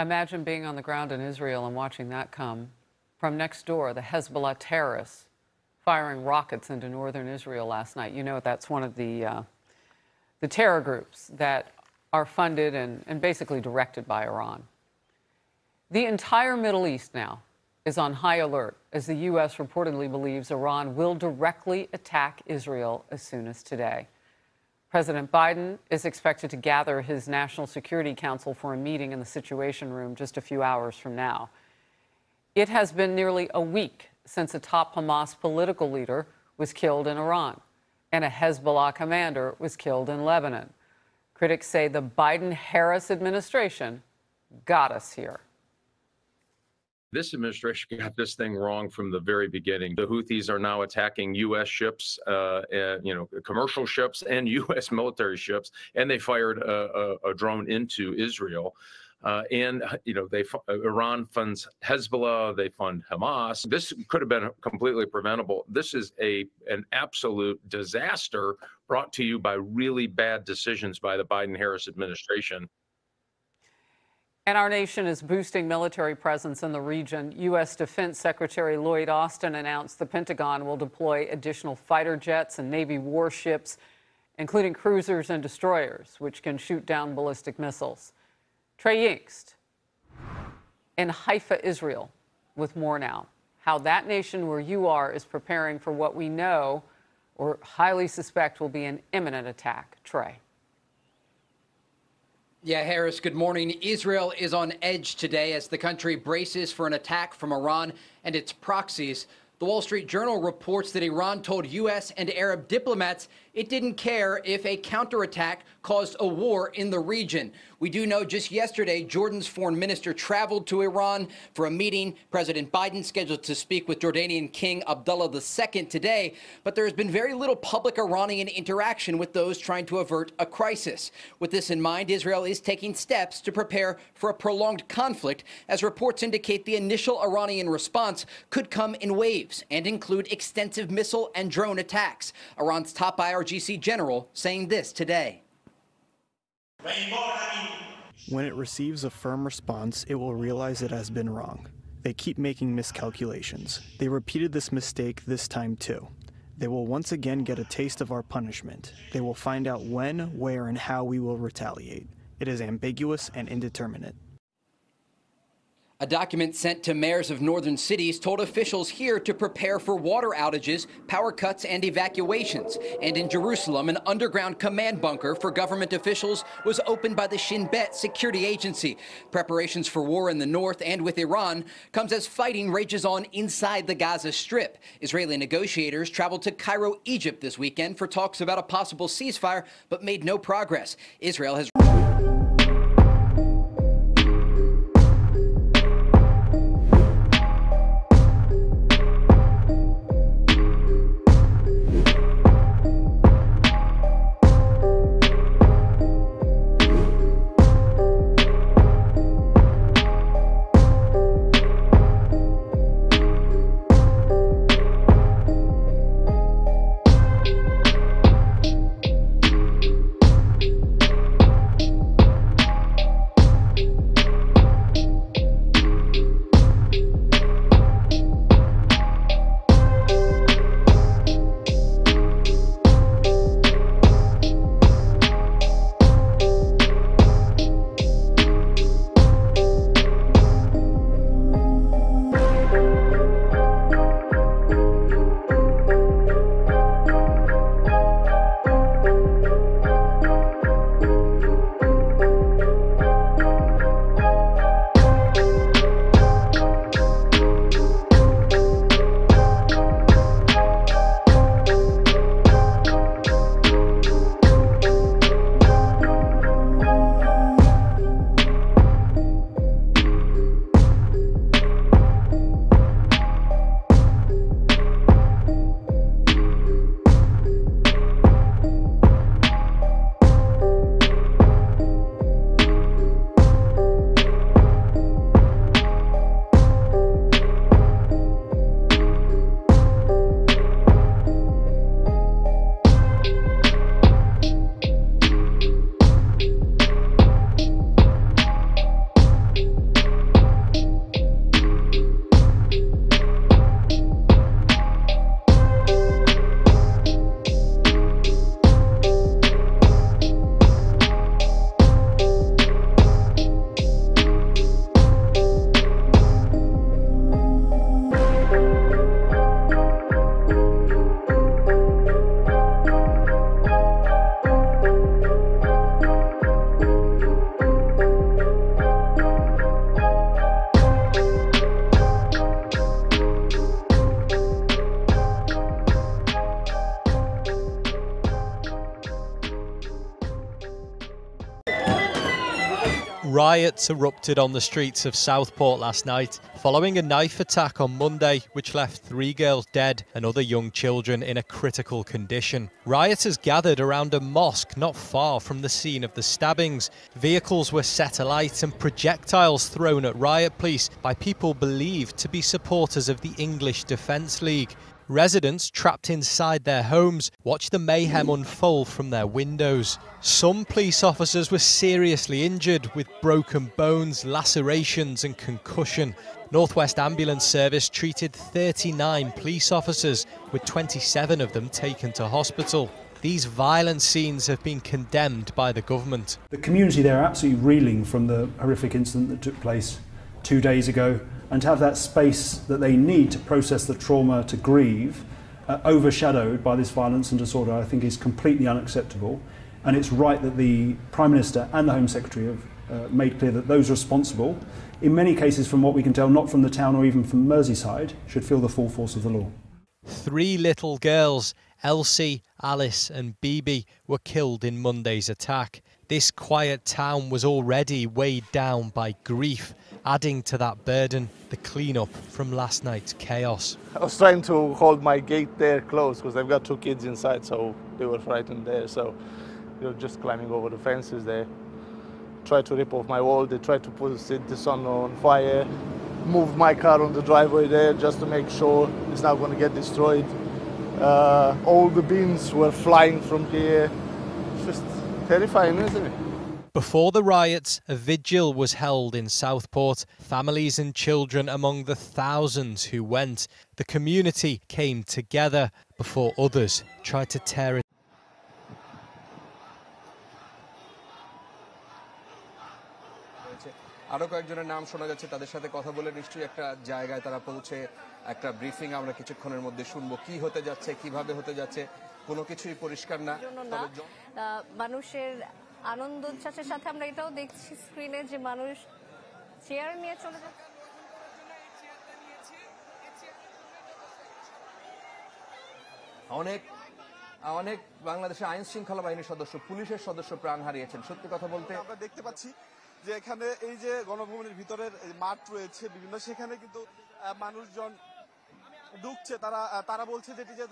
Imagine being on the ground in Israel and watching that come from next door, the Hezbollah terrorists firing rockets into northern Israel last night. You know, that's one of the terror groups that are funded and basically directed by Iran. The entire Middle East now is on high alert as the U.S. reportedly believes Iran will directly attack Israel as soon as today. President Biden is expected to gather his National Security Council for a meeting in the Situation Room just a few hours from now. It has been nearly a week since a top Hamas political leader was killed in Iran and a Hezbollah commander was killed in Lebanon. Critics say the Biden-Harris administration got us here. This administration got this thing wrong from the very beginning. The Houthis are now attacking U.S. ships, commercial ships and U.S. military ships, and they fired a drone into Israel. Iran funds Hezbollah, they fund Hamas. This could have been completely preventable. This is an absolute disaster brought to you by really bad decisions by the Biden-Harris administration. And our nation is boosting military presence in the region. U.S. Defense Secretary Lloyd Austin announced the Pentagon will deploy additional fighter jets and Navy warships, including cruisers and destroyers, which can shoot down ballistic missiles. Trey Yingst in Haifa, Israel, with more now. How that nation where you are is preparing for what we know or highly suspect will be an imminent attack. Trey. Yeah, Harris, good morning. Israel is on edge today as the country braces for an attack from Iran and its proxies. The Wall Street Journal reports that Iran told U.S. and Arab diplomats it didn't care if a counterattack caused a war in the region. We do know just yesterday, Jordan's foreign minister traveled to Iran for a meeting. President Biden scheduled to speak with Jordanian King Abdullah II today, but there has been very little public Iranian interaction with those trying to avert a crisis. With this in mind, Israel is taking steps to prepare for a prolonged conflict, as reports indicate the initial Iranian response could come in waves and include extensive missile and drone attacks. Iran's top IRGC general saying this today. When it receives a firm response, it will realize it has been wrong. They keep making miscalculations. They repeated this mistake this time too. They will once again get a taste of our punishment. They will find out when, where, and how we will retaliate. It is ambiguous and indeterminate. A document sent to mayors of northern cities told officials here to prepare for water outages, power cuts, and evacuations. And in Jerusalem, an underground command bunker for government officials was opened by the Shin Bet security agency. Preparations for war in the north and with Iran comes as fighting rages on inside the Gaza Strip. Israeli negotiators traveled to Cairo, Egypt this weekend for talks about a possible ceasefire, but made no progress. Israel has Riots erupted on the streets of Southport last night following a knife attack on Monday which left 3 girls dead and other young children in a critical condition. Rioters gathered around a mosque not far from the scene of the stabbings. Vehicles were set alight and projectiles thrown at riot police by people believed to be supporters of the English Defence League. Residents trapped inside their homes watched the mayhem unfold from their windows. Some police officers were seriously injured with broken bones, lacerations and concussion. North West Ambulance Service treated 39 police officers, with 27 of them taken to hospital. These violent scenes have been condemned by the government. The community there are absolutely reeling from the horrific incident that took place 2 days ago, and to have that space that they need to process the trauma, to grieve, overshadowed by this violence and disorder, I think is completely unacceptable. And it's right that the Prime Minister and the Home Secretary have made clear that those responsible, in many cases from what we can tell, not from the town or even from Merseyside, should feel the full force of the law. 3 little girls, Elsie, Alice and Bibi, were killed in Monday's attack. This quiet town was already weighed down by grief, adding to that burden the clean-up from last night's chaos. I was trying to hold my gate there closed because I've got 2 kids inside, so they were frightened there. So they were just climbing over the fences there. Tried to rip off my wall, they tried to put the sun on fire, moved my car on the driveway there just to make sure it's not going to get destroyed. All the bins were flying from here. It's just terrifying, isn't it? Before the riots, a vigil was held in Southport. Families and children among the thousands who went. The community came together before others tried to tear it. আরো কয়েকজনের নাম শোনা যাচ্ছে, তাদের সাথে কথা বলে নিশ্চয়ই একটা জায়গায় তারা পৌঁছে একটা ব্রিফিং আমরা কিছুক্ষণের মধ্যে শুনবো। কি হতে যাচ্ছে, কিভাবে হতে যাচ্ছে, কোনো কিছুই পরিষ্কার না। মানুষের আনন্দ উচ্ছ্বাসের সাথে আমরা এটাও দেখছি স্ক্রিনে যে মানুষ চেয়ার নিয়ে চলে যাচ্ছে। অনেক অনেক বাংলাদেশের আইন শৃঙ্খলা বাহিনীর সদস্য, পুলিশের সদস্য প্রাণ হারিয়েছেন। সত্যি কথা বলতে আমরা দেখতে পাচ্ছি যে এখানে এই যে গণভবনের ভিতরের মাঠ রয়েছে বিভিন্ন, সেখানে কিন্তু মানুষজন ঢুকছে, তারা বলছে যেটি যে